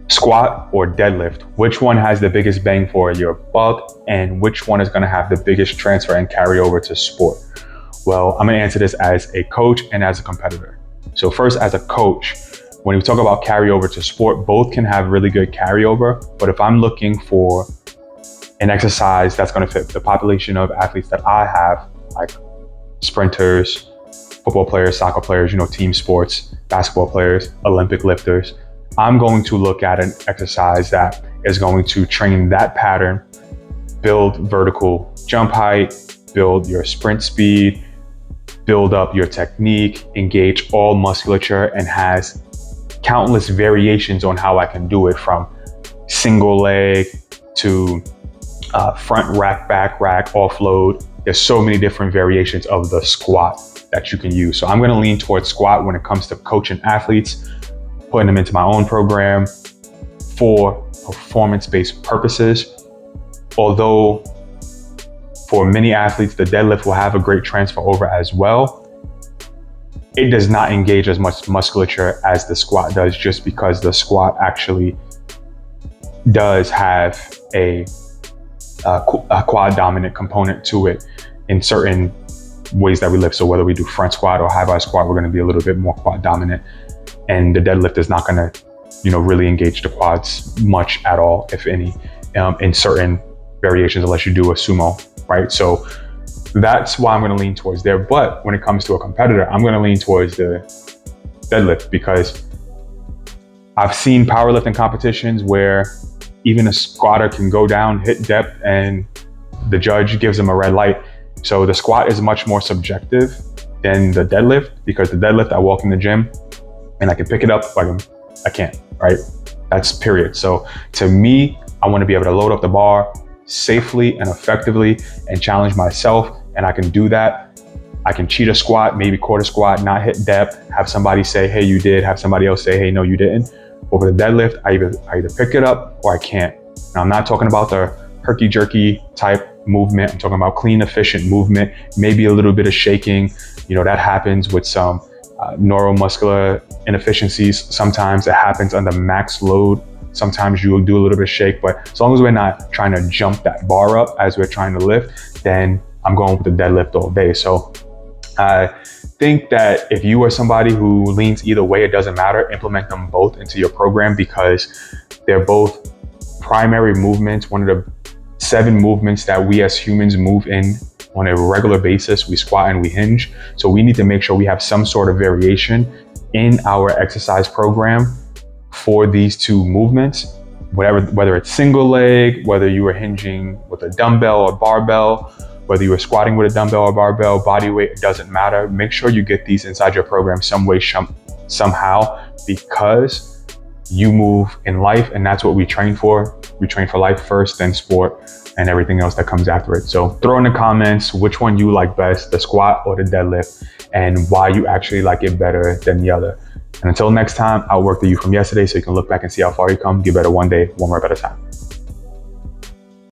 Squat or deadlift, which one has the biggest bang for your buck, and which one is going to have the biggest transfer and carry over to sport? Well, I'm going to answer this as a coach and as a competitor. So first, as a coach, when we talk about carryover to sport, both can have really good carryover. But if I'm looking for an exercise that's going to fit the population of athletes that I have, like sprinters, football players, soccer players, team sports, basketball players, Olympic lifters, I'm going to look at an exercise that is going to train that pattern, build vertical jump height, build your sprint speed, build up your technique, engage all musculature, and has countless variations on how I can do it, from single leg to front rack, back rack, offload. There's so many different variations of the squat that you can use. So I'm going to lean towards squat when it comes to coaching athletes, putting them into my own program for performance-based purposes. Although for many athletes, the deadlift will have a great transfer over as well, it does not engage as much musculature as the squat does, just because the squat actually does have a quad dominant component to it in certain ways that we lift. So whether we do front squat or high bar squat, we're going to be a little bit more quad dominant. And the deadlift is not going to, really engage the quads much at all, if any, in certain variations, unless you do a sumo, right? So that's why I'm going to lean towards there. But when it comes to a competitor, I'm going to lean towards the deadlift, because I've seen powerlifting competitions where even a squatter can go down, hit depth, and the judge gives them a red light. So the squat is much more subjective than the deadlift, because the deadlift, I walk in the gym and I can pick it up, I can't, right? That's period. So to me, I want to be able to load up the bar safely and effectively and challenge myself. And I can do that. I can cheat a squat, maybe quarter squat, not hit depth, have somebody say, hey, you did, have somebody else say, hey, no, you didn't. Over the deadlift, I either pick it up or I can't. Now, I'm not talking about the herky-jerky type movement. I'm talking about clean, efficient movement, maybe a little bit of shaking. That happens with some neuromuscular inefficiencies. Sometimes it happens under max load. Sometimes you'll do a little bit of shake, but as long as we're not trying to jump that bar up as we're trying to lift, then I'm going with the deadlift all day. So I think that if you are somebody who leans either way, it doesn't matter, implement them both into your program, because they're both primary movements, one of the 7 movements that we as humans move in on a regular basis. We squat and we hinge. So we need to make sure we have some sort of variation in our exercise program for these 2 movements, whether it's single leg, whether you are hinging with a dumbbell or barbell, whether you are squatting with a dumbbell or barbell, body weight, it doesn't matter. Make sure you get these inside your program some way, somehow, because you move in life, and that's what we train for. We train for life first, then sport, and everything else that comes after it. So throw in the comments which one you like best, the squat or the deadlift, and why you actually like it better than the other. And until next time, I'll work with you from yesterday so you can look back and see how far you come. Get better one day, one rep at a time.